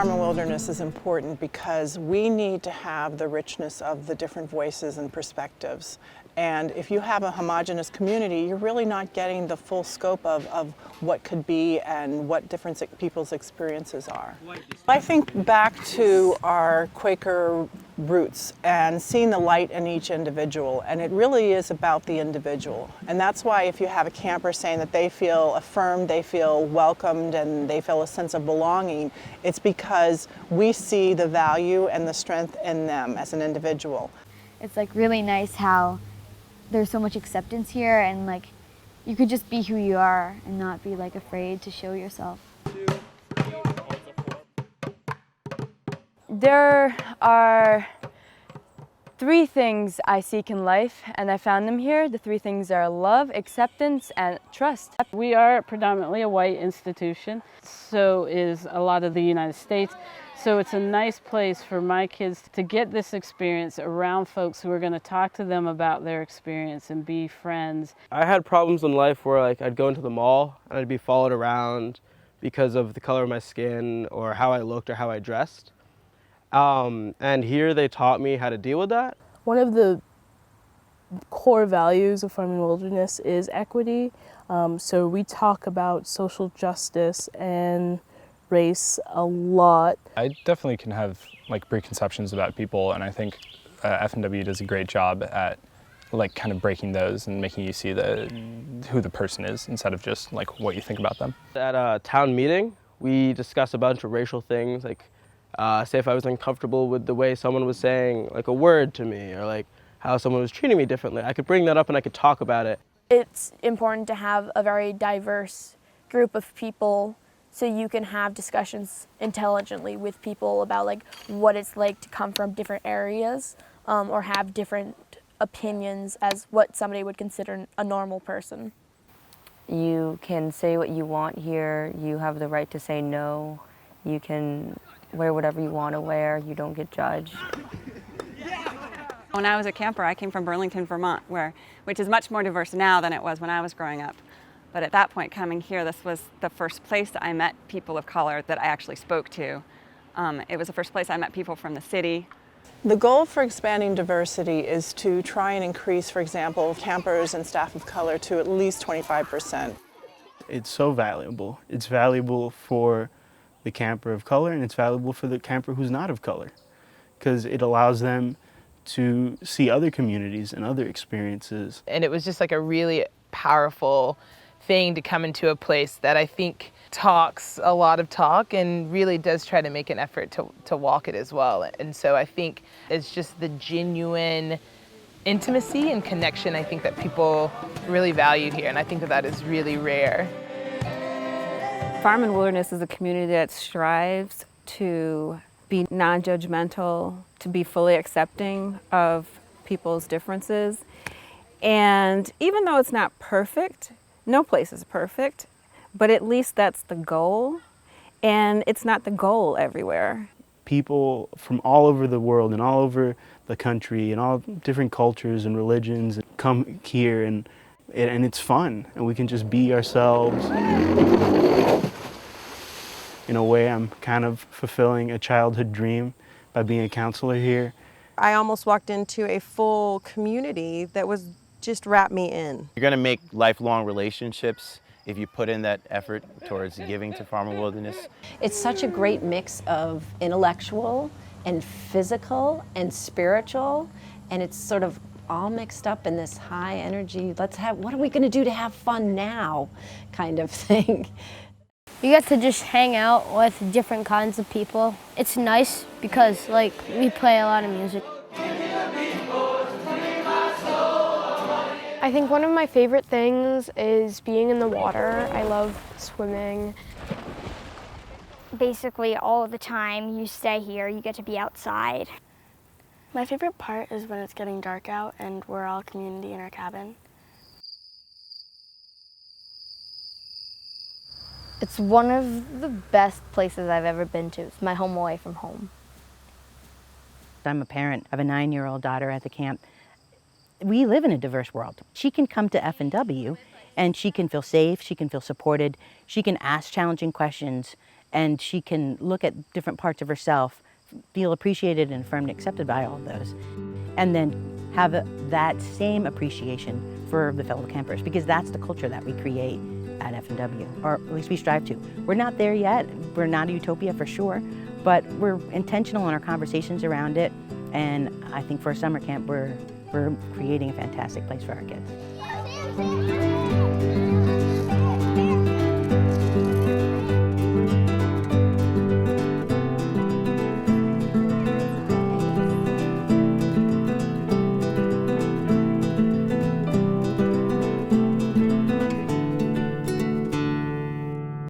Farm and Wilderness is important because we need to have the richness of the different voices and perspectives. And if you have a homogenous community, you're really not getting the full scope of what could be and what different people's experiences are. I think back to our Quaker roots and seeing the light in each individual, and it really is about the individual. And that's why if you have a camper saying that they feel affirmed, they feel welcomed, and they feel a sense of belonging, it's because we see the value and the strength in them as an individual. It's like really nice how there's so much acceptance here, and like you could just be who you are and not be like afraid to show yourself. There are 3 things I seek in life, and I found them here. The 3 things are love, acceptance, and trust. We are predominantly a white institution, so is a lot of the United States. So it's a nice place for my kids to get this experience around folks who are going to talk to them about their experience and be friends. I had problems in life where I'd go into the mall and I'd be followed around because of the color of my skin or how I looked or how I dressed. And here they taught me how to deal with that. One of the core values of Farm and Wilderness is equity. So we talk about social justice and race a lot. I definitely can have like preconceptions about people, and I think FNW does a great job at like kind of breaking those and making you see who the person is instead of just like what you think about them. At a town meeting, we discussed a bunch of racial things, like say if I was uncomfortable with the way someone was saying like a word to me or like how someone was treating me differently. I could bring that up and I could talk about it. It's important to have a very diverse group of people so you can have discussions intelligently with people about like what it's like to come from different areas or have different opinions as what somebody would consider a normal person. You can say what you want here. You have the right to say no. You can wear whatever you want to wear. You don't get judged. When I was a camper, I came from Burlington, Vermont, which is much more diverse now than it was when I was growing up. But at that point, coming here, this was the first place I met people of color that I actually spoke to. It was the first place I met people from the city. The goal for expanding diversity is to try and increase, for example, campers and staff of color to at least 25%. It's so valuable. It's valuable for the camper of color, and it's valuable for the camper who's not of color, because it allows them to see other communities and other experiences. And it was just like a really powerful thing to come into a place that I think talks a lot of talk and really does try to make an effort to walk it as well. And so I think it's just the genuine intimacy and connection I think that people really value here, and I think that is really rare. Farm and Wilderness is a community that strives to be non-judgmental, to be fully accepting of people's differences. And even though it's not perfect, no place is perfect, but at least that's the goal, and it's not the goal everywhere. People from all over the world and all over the country and all different cultures and religions come here, and it's fun, and we can just be ourselves. In a way, I'm kind of fulfilling a childhood dream by being a counselor here. I almost walked into a full community that was just wrapped me in. You're gonna make lifelong relationships if you put in that effort towards giving to Farm and Wilderness. It's such a great mix of intellectual and physical and spiritual, and it's sort of all mixed up in this high energy, what are we gonna do to have fun now kind of thing. You get to just hang out with different kinds of people. It's nice because like we play a lot of music. I think one of my favorite things is being in the water. I love swimming. Basically all the time you stay here, you get to be outside. My favorite part is when it's getting dark out and we're all community in our cabin. It's one of the best places I've ever been to. It's my home away from home. I'm a parent of a 9-year-old daughter at the camp. We live in a diverse world. She can come to FNW and she can feel safe, she can feel supported, she can ask challenging questions, and she can look at different parts of herself, feel appreciated and affirmed and accepted by all of those, and then have that same appreciation for the fellow campers, because that's the culture that we create at FNW, or at least we strive to. We're not there yet. We're not a utopia for sure, but we're intentional in our conversations around it, and I think for a summer camp, we're creating a fantastic place for our kids.